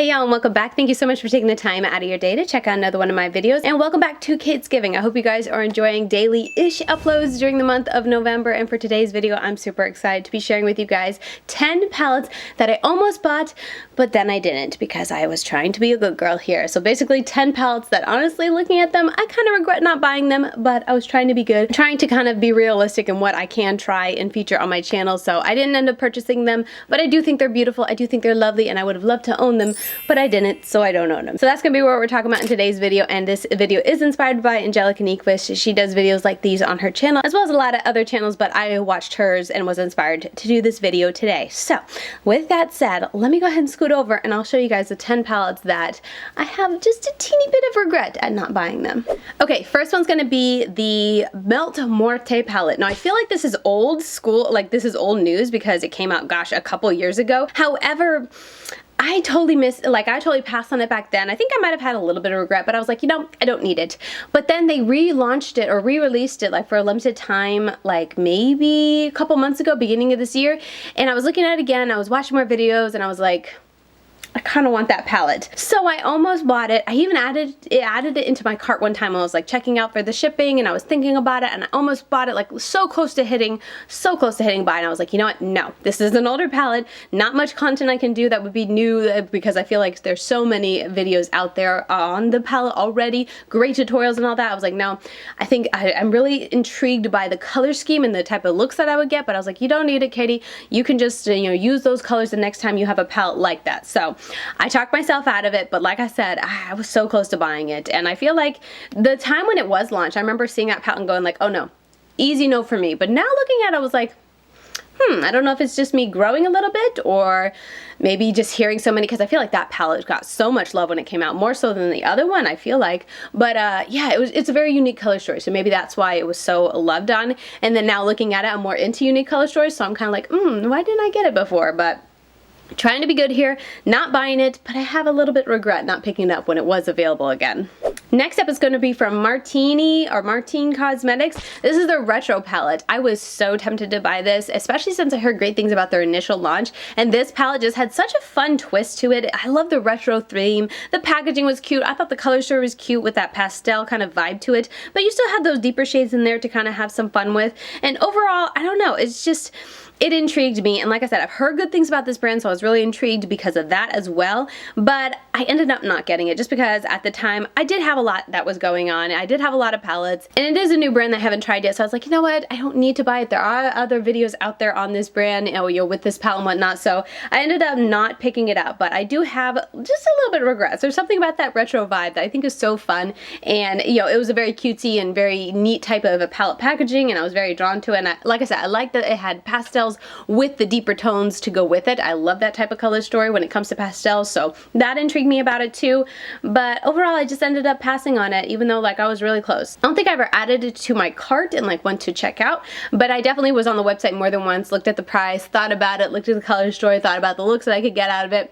Hey y'all, and welcome back. Thank you so much for taking the time out of your day to check out another one of my videos, and welcome back to Kidsgiving. I hope you guys are enjoying daily-ish uploads during the month of November, and for today's video I'm super excited to be sharing with you guys 10 palettes that I almost bought, but then I didn't because I was trying to be a good girl here. So basically 10 palettes that honestly, looking at them, I kind of regret not buying them, but I was trying to be good, trying to kind of be realistic in what I can try and feature on my channel, so I didn't end up purchasing them, but I do think they're beautiful, I do think they're lovely, and I would have loved to own them, but I didn't, so I don't own them. So that's gonna be what we're talking about in today's video, and this video is inspired by Angelica Nyqvist. She does videos like these on her channel, as well as a lot of other channels, but I watched hers and was inspired to do this video today. So, with that said, let me go ahead and scoot over and I'll show you guys the 10 palettes that I have just a teeny bit of regret at not buying them. Okay, first one's gonna be the Muerte palette. Now, I feel like this is old school, like this is old news because it came out, gosh, a couple years ago. However, I totally passed on it back then. I think I might have had a little bit of regret, but I was like, you know, I don't need it. But then they relaunched it or re-released it like for a limited time, like maybe a couple months ago, beginning of this year. And I was looking at it again, I was watching more videos, and I was like, I kind of want that palette. So I almost bought it. I even added it into my cart one time when I was like checking out for the shipping, and I was thinking about it, and I almost bought it, like so close to hitting buy, and I was like, you know what, no, this is an older palette, not much content I can do that would be new, because I feel like there's so many videos out there on the palette already, great tutorials and all that. I was like, no, I think I'm really intrigued by the color scheme and the type of looks that I would get, but I was like, you don't need it, Katie. You can just, you know, use those colors the next time you have a palette like that. So I talked myself out of it, but like I said, I was so close to buying it, and I feel like the time when it was launched, I remember seeing that palette and going like, oh no, easy no for me. But now looking at it, I was like, I don't know if it's just me growing a little bit, or maybe just hearing so many, because I feel like that palette got so much love when it came out, more so than the other one, I feel like. But yeah, it's a very unique color story, so maybe that's why it was so loved on. And then now looking at it, I'm more into unique color stories, so I'm kind of like, why didn't I get it before? But trying to be good here, not buying it, but I have a little bit regret not picking it up when it was available again. Next up is going to be from Martine Cosmetics. This is their retro palette. I was so tempted to buy this, especially since I heard great things about their initial launch, and this palette just had such a fun twist to it. I love the retro theme. The packaging was cute. I thought the color story was cute with that pastel kind of vibe to it, but you still had those deeper shades in there to kind of have some fun with. And overall, I don't know, it's just, it intrigued me, and like I said, I've heard good things about this brand, so I was really intrigued because of that as well, but I ended up not getting it just because at the time I did have a lot that was going on. I did have a lot of palettes, and it is a new brand that I haven't tried yet, so I was like, you know what, I don't need to buy it. There are other videos out there on this brand, you know, with this palette and whatnot, so I ended up not picking it up, but I do have just a little bit of regrets. There's something about that retro vibe that I think is so fun, and you know, it was a very cutesy and very neat type of a palette packaging, and I was very drawn to it, and like I said, I like that it had pastels with the deeper tones to go with it. I love that type of color story when it comes to pastels, so that intrigued me about it too, but overall I just ended up passing on it, even though like I was really close. I don't think I ever added it to my cart and like went to check out, but I definitely was on the website more than once, looked at the price, thought about it, looked at the color story, thought about the looks that I could get out of it.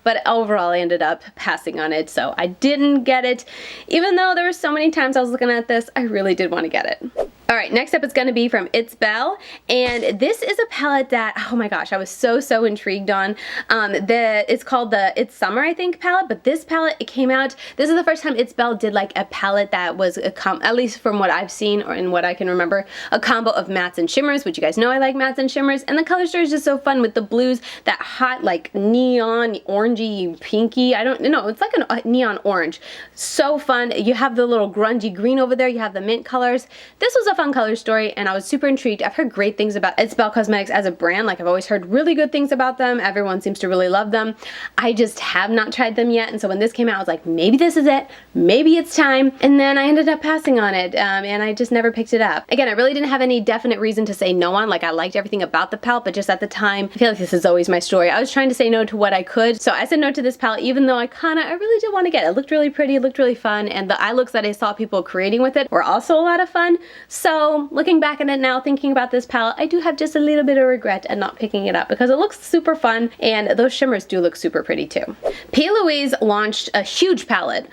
But overall, I ended up passing on it, so I didn't get it. Even though there were so many times I was looking at this, I really did want to get it. Alright, next up it's going to be from It's Belle, and this is a palette that, oh my gosh, I was so intrigued on. It's called the It's Summer, I think, palette, but this palette, it came out, this is the first time It's Belle did like a palette that was, at least from what I've seen or in what I can remember, a combo of mattes and shimmers, which you guys know I like mattes and shimmers, and the color story is just so fun with the blues, that hot like neon, orangey, pinky, I don't know, it's like a neon orange. So fun. You have the little grungy green over there, you have the mint colors. This was a fun color story, and I was super intrigued. I've heard great things about It's Belle Cosmetics as a brand. Like, I've always heard really good things about them. Everyone seems to really love them. I just have not tried them yet, and so when this came out, I was like, maybe this is it. Maybe it's time. And then I ended up passing on it, and I just never picked it up. Again, I really didn't have any definite reason to say no on. Like, I liked everything about the palette, but just at the time, I feel like this is always my story. I was trying to say no to what I could, so I said no to this palette, even though I really did want to get it. It looked really pretty, it looked really fun, and the eye looks that I saw people creating with it were also a lot of fun. So looking back at it now, thinking about this palette, I do have just a little bit of regret at not picking it up because it looks super fun, and those shimmers do look super pretty too. P.Louise launched a huge palette,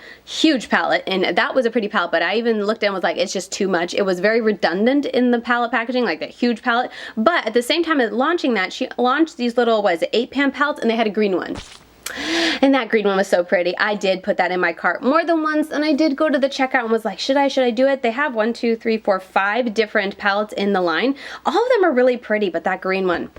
and that was a pretty palette, but I even looked at it and was like, it's just too much. It was very redundant in the palette packaging, like that huge palette, but at the same time as launching that, she launched these little, what is it, 8-pan palettes, and they had a green one. And that green one was so pretty. I did put that in my cart more than once, and I did go to the checkout and was like, should I do it? They have 1, 2, 3, 4, 5 different palettes in the line. All of them are really pretty, but that green one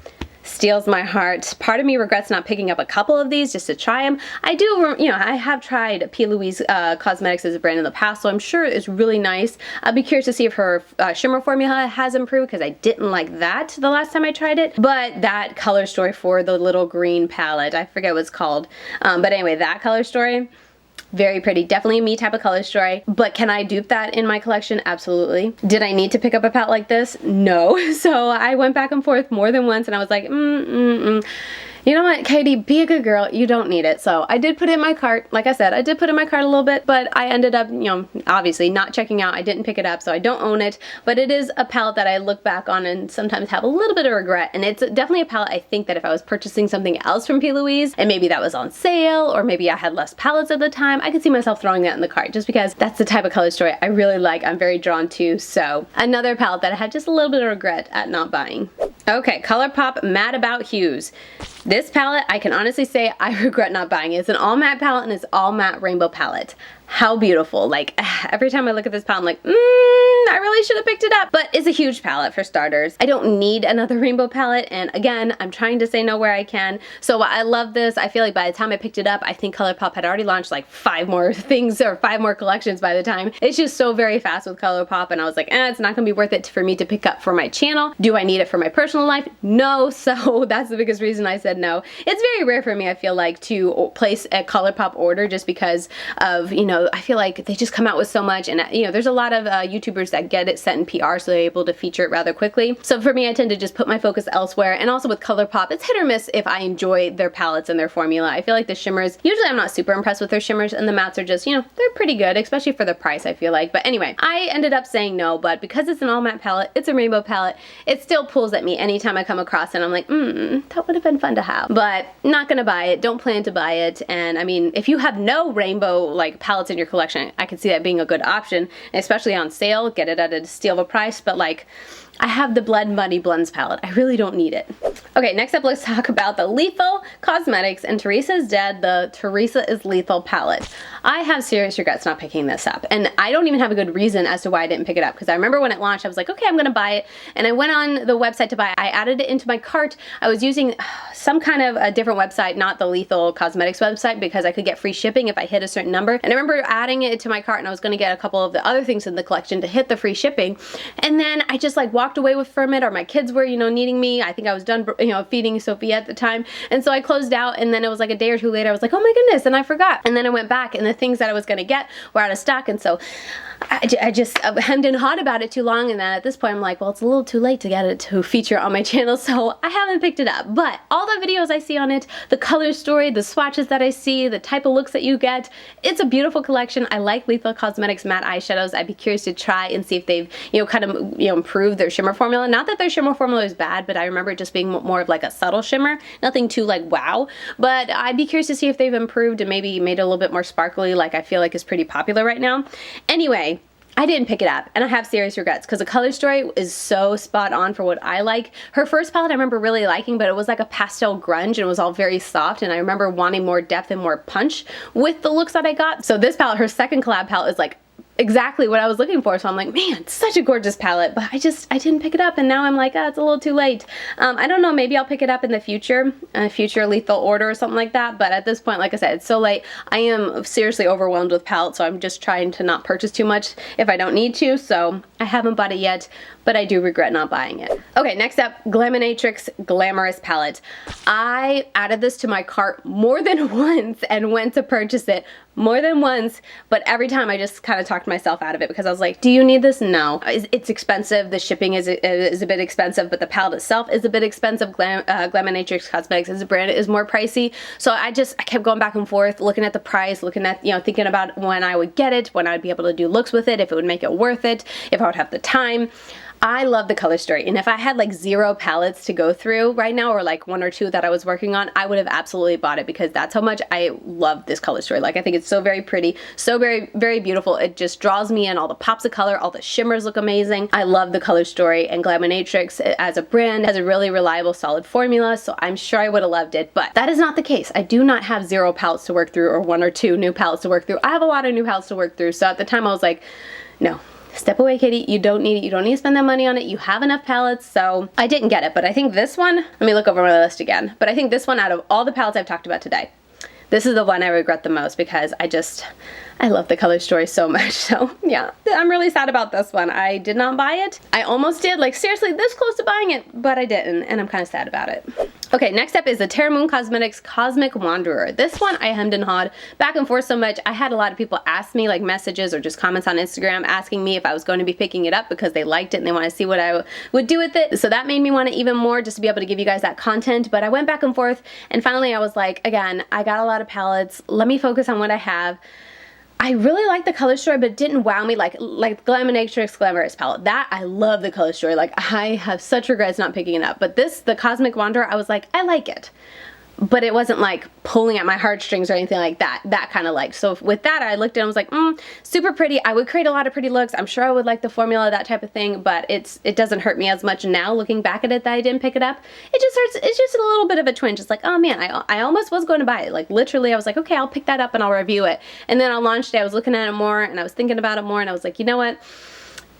steals my heart. Part of me regrets not picking up a couple of these just to try them. I do, you know, I have tried P.Louise Cosmetics as a brand in the past, so I'm sure it's really nice. I'll be curious to see if her shimmer formula has improved, because I didn't like that the last time I tried it. But that color story for the little green palette, I forget what it's called. But anyway, that color story, very pretty. Definitely a me type of color story. But can I dupe that in my collection? Absolutely. Did I need to pick up a palette like this? No. So I went back and forth more than once, and I was like, you know what, Katie, be a good girl. You don't need it. So I did put it in my cart. Like I said, I did put it in my cart a little bit, but I ended up, you know, obviously not checking out. I didn't pick it up, so I don't own it. But it is a palette that I look back on and sometimes have a little bit of regret. And it's definitely a palette I think that if I was purchasing something else from P.Louise, and maybe that was on sale, or maybe I had less palettes at the time, I could see myself throwing that in the cart, just because that's the type of color story I really like. I'm very drawn to. So another palette that I had just a little bit of regret at not buying. Okay, Colourpop Mad About Hues. This palette, I can honestly say I regret not buying it. It's an all matte palette, and it's all matte rainbow palette. How beautiful. Like, every time I look at this palette, I'm like, I really should have picked it up. But it's a huge palette for starters. I don't need another rainbow palette, and again, I'm trying to say no where I can. So I love this. I feel like by the time I picked it up, I think Colourpop had already launched like 5 more things, or 5 more collections by the time. It's just so very fast with Colourpop, and I was like, it's not gonna be worth it for me to pick up for my channel. Do I need it for my personal life? No. So that's the biggest reason I said no. It's very rare for me, I feel like, to place a Colourpop order just because of, you know, I feel like they just come out with so much, and you know, there's a lot of YouTubers that get it set in PR, so they're able to feature it rather quickly. So for me, I tend to just put my focus elsewhere. And also with Colourpop, it's hit or miss if I enjoy their palettes and their formula. I feel like the shimmers, usually I'm not super impressed with their shimmers, and the mattes are just, you know, they're pretty good, especially for the price, I feel like. But anyway, I ended up saying no, but because it's an all matte palette, it's a rainbow palette, it still pulls at me anytime I come across it. I'm like, that would have been fun to have, but not gonna buy it, don't plan to buy it. And I mean, if you have no rainbow like palettes in your collection, I could see that being a good option, especially on sale, get it at a steal of a price. But like, I have the Blend Money Blends palette. I really don't need it. Okay, next up, let's talk about the Lethal Cosmetics and Theresa's Dead, the Theresa is Lethal palette. I have serious regrets not picking this up, and I don't even have a good reason as to why I didn't pick it up, because I remember when it launched, I was like, okay, I'm gonna buy it, and I went on the website to buy it. I added it into my cart. I was using some kind of a different website, not the Lethal Cosmetics website, because I could get free shipping if I hit a certain number. And I remember adding it to my cart, and I was gonna get a couple of the other things in the collection to hit the free shipping, and then I just like walked away from it, or my kids were, you know, needing me. I think I was done, you know, feeding Sophia at the time, and so I closed out, and then it was like a day or two later, I was like, oh my goodness, and I forgot. And then I went back, and the things that I was gonna get were out of stock, and so I just hemmed and hawed about it too long, and then at this point I'm like, well, it's a little too late to get it to feature on my channel, so I haven't picked it up. But all the videos I see on it, the color story, the swatches that I see, the type of looks that you get, it's a beautiful collection. I like Lethal Cosmetics matte eyeshadows. I'd be curious to try and see if they've, you know, kind of, you know, improved their shimmer formula. Not that their shimmer formula is bad, but I remember it just being more of like a subtle shimmer, nothing too like wow. But I'd be curious to see if they've improved and maybe made it a little bit more sparkly, like I feel like is pretty popular right now. Anyway, I didn't pick it up, and I have serious regrets because the color story is so spot on for what I like. Her first palette I remember really liking, but it was like a pastel grunge, and it was all very soft, and I remember wanting more depth and more punch with the looks that I got. So this palette, her second collab palette, is like exactly what I was looking for. So I'm like, man, it's such a gorgeous palette, but I didn't pick it up, and now I'm like, it's a little too late. I don't know, maybe I'll pick it up in the future, a future Lethal order or something like that, but at this point, like I said, it's so late. I am seriously overwhelmed with palettes, so I'm just trying to not purchase too much if I don't need to, so I haven't bought it yet, but I do regret not buying it. Okay, next up, Glaminatrix Glamorous Palette. I added this to my cart more than once and went to purchase it more than once, but every time I just kind of talked myself out of it because I was like, do you need this? No. It's expensive. The shipping is a bit expensive, but the palette itself is a bit expensive. Glaminatrix Cosmetics as a brand is more pricey. So I kept going back and forth, looking at the price, looking at, you know, thinking about when I would get it, when I'd be able to do looks with it, if it would make it worth it, if I would have the time. I love the color story, and if I had like 0 palettes to go through right now, or like 1 or 2 that I was working on, I would have absolutely bought it because that's how much I love this color story. Like, I think it's so very pretty, so very, very beautiful. It just draws me in. All the pops of color, all the shimmers look amazing. I love the color story, and Glaminatrix as a brand has a really reliable, solid formula, so I'm sure I would have loved it, but that is not the case. I do not have 0 palettes to work through, or 1 or 2 new palettes to work through. I have a lot of new palettes to work through, so at the time I was like, no. Step away, Katie. You don't need it. You don't need to spend that money on it. You have enough palettes. So I didn't get it, but I think this one, let me look over my list again, but I think this one, out of all the palettes I've talked about today, this is the one I regret the most because I love the color story so much. So yeah, I'm really sad about this one. I did not buy it. I almost did, like seriously this close to buying it, but I didn't, and I'm kind of sad about it. Okay, next up is the TerraMoons Cosmetics Cosmic Wanderer. This one I hemmed and hawed back and forth so much. I had a lot of people ask me, like messages or just comments on Instagram, asking me if I was going to be picking it up because they liked it and they want to see what I would do with it. So that made me want it even more, just to be able to give you guys that content. But I went back and forth, and finally I was like, again, I got a lot of palettes. Let me focus on what I have. I really like the color story, but it didn't wow me like Glaminatrix Glamorous palette. That, I love the color story. Like, I have such regrets not picking it up. But this, the Cosmic Wanderer, I was like, I like it. But it wasn't like pulling at my heartstrings or anything like that. That kind of like. So with that, I looked at it and was like, super pretty. I would create a lot of pretty looks. I'm sure I would like the formula, that type of thing. But it doesn't hurt me as much now looking back at it that I didn't pick it up. It just hurts. It's just a little bit of a twinge. It's like, oh man, I almost was going to buy it. Like literally, I was like, okay, I'll pick that up and I'll review it. And then on launch day, I was looking at it more and I was thinking about it more, and I was like, you know what?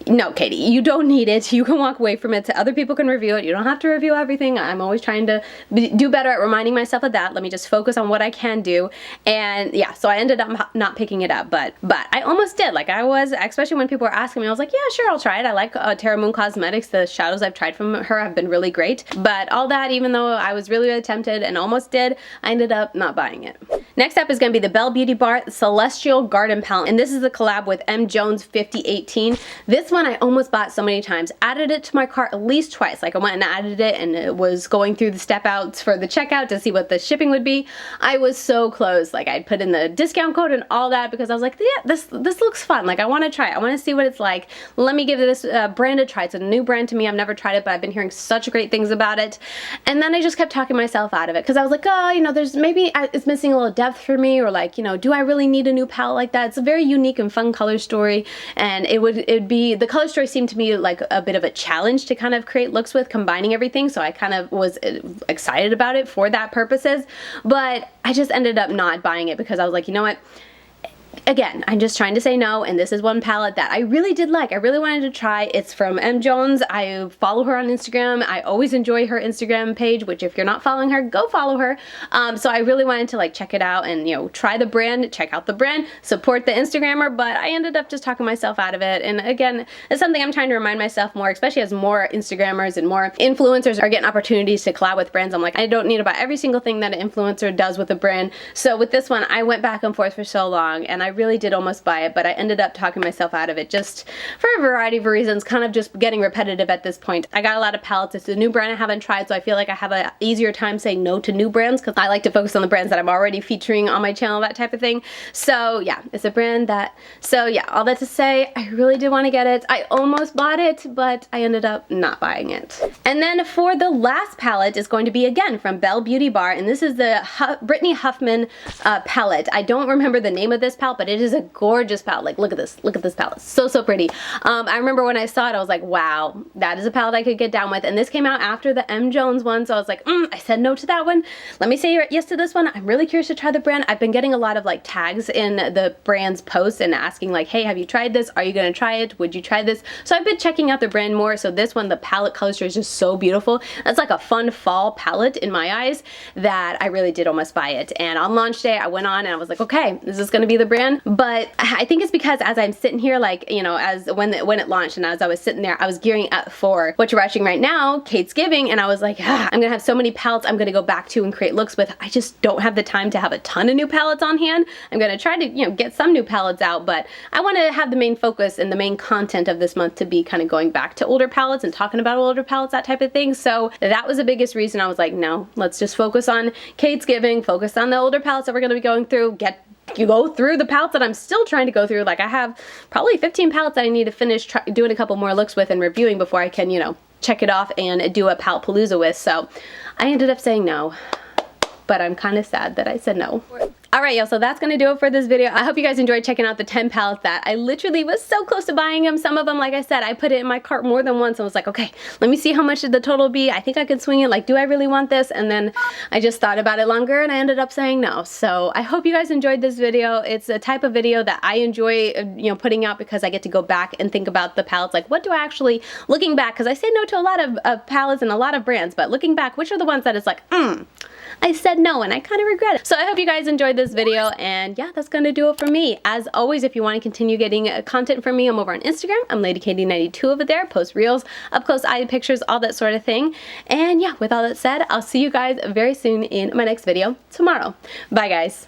No, Katie, you don't need it. You can walk away from it. Other people can review it. You don't have to review everything. I'm always trying to do better at reminding myself of that. Let me just focus on what I can do. And yeah, so I ended up not picking it up, but I almost did. Like, I was, especially when people were asking me, I was like, yeah, sure, I'll try it. I like TerraMoons Cosmetics. The shadows I've tried from her have been really great. But all that, even though I was really, really tempted and almost did, I ended up not buying it. Next up is going to be the Belle Beauty Bar Celestial Garden Palette. And this is the collab with M. Jones 5018. This one I almost bought so many times. Added it to my cart at least twice. Like, I went and added it and it was going through the step outs for the checkout to see what the shipping would be. I was so close. Like, I'd put in the discount code and all that because I was like, yeah, this looks fun. Like, I want to try it. I want to see what it's like. Let me give this brand a try. It's a new brand to me. I've never tried it, but I've been hearing such great things about it. And then I just kept talking myself out of it because I was like, oh, you know, there's maybe it's missing a little depth for me, or like, you know, do I really need a new palette like that? It's a very unique and fun color story, and it'd be, the color story seemed to me like a bit of a challenge to kind of create looks with, combining everything, so I kind of was excited about it for that purposes, but I just ended up not buying it because I was like, you know what? Again, I'm just trying to say no, and this is one palette that I really did like. I really wanted to try. It's from M. Jones. I follow her on Instagram. I always enjoy her Instagram page, which if you're not following her, go follow her. So I really wanted to like check it out and, you know, try the brand, check out the brand, support the Instagrammer, but I ended up just talking myself out of it. And again, it's something I'm trying to remind myself more, especially as more Instagrammers and more influencers are getting opportunities to collab with brands. I'm like, I don't need to buy every single thing that an influencer does with a brand. So with this one, I went back and forth for so long, and I really did almost buy it, but I ended up talking myself out of it just for a variety of reasons, kind of just getting repetitive at this point. I got a lot of palettes. It's a new brand I haven't tried, so I feel like I have an easier time saying no to new brands because I like to focus on the brands that I'm already featuring on my channel, that type of thing. So yeah, it's a brand that, so yeah, all that to say, I really did want to get it. I almost bought it, but I ended up not buying it. And then for the last palette is going to be again from Belle Beauty Bar, and this is the Brittany Huffman palette. I don't remember the name of this palette, but it is a gorgeous palette. Like, look at this palette. So pretty. I remember when I saw it, I was like, wow, that is a palette I could get down with. And this came out after the M. Jones one, so I was like, I said no to that one. Let me say yes to this one. I'm really curious to try the brand. I've been getting a lot of like tags in the brand's posts and asking like, hey, have you tried this? Are you gonna try it? Would you try this? So I've been checking out the brand more. So this one, the palette color story is just so beautiful. It's like a fun fall palette in my eyes that I really did almost buy it. And on launch day, I went on and I was like, okay, is this gonna be the brand? But I think it's because as I'm sitting here, like, you know, as when it launched and as I was sitting there, I was gearing up for what you're watching right now, Kate's Giving, and I was like, I'm gonna have so many palettes I'm gonna go back to and create looks with. I just don't have the time to have a ton of new palettes on hand. I'm gonna try to, you know, get some new palettes out, but I want to have the main focus and the main content of this month to be kind of going back to older palettes and talking about older palettes, that type of thing. So that was the biggest reason I was like, no, let's just focus on Kate's Giving, focus on the older palettes that we're gonna be going through, get you go through the palettes that I'm still trying to go through. Like I have probably 15 palettes that I need to finish doing a couple more looks with and reviewing before I can, you know, check it off and do a palette palooza with. So I ended up saying no, but I'm kind of sad that I said no. Alright y'all, so that's going to do it for this video. I hope you guys enjoyed checking out the 10 palettes that I literally was so close to buying them. Some of them, like I said, I put it in my cart more than once and was like, okay, let me see how much the total be. I think I could swing it. Like, do I really want this? And then I just thought about it longer and I ended up saying no. So I hope you guys enjoyed this video. It's a type of video that I enjoy, you know, putting out because I get to go back and think about the palettes. Like, what do I actually, looking back, because I say no to a lot of palettes and a lot of brands, but looking back, which are the ones that it's like, I said no and I kind of regret it. So I hope you guys enjoyed this video, and yeah, that's gonna do it for me. As always, if you want to continue getting content from me, I'm over on Instagram. I'm LadyKatie92 over there. Post reels, up close eye pictures, all that sort of thing. And yeah, with all that said, I'll see you guys very soon in my next video tomorrow. Bye guys.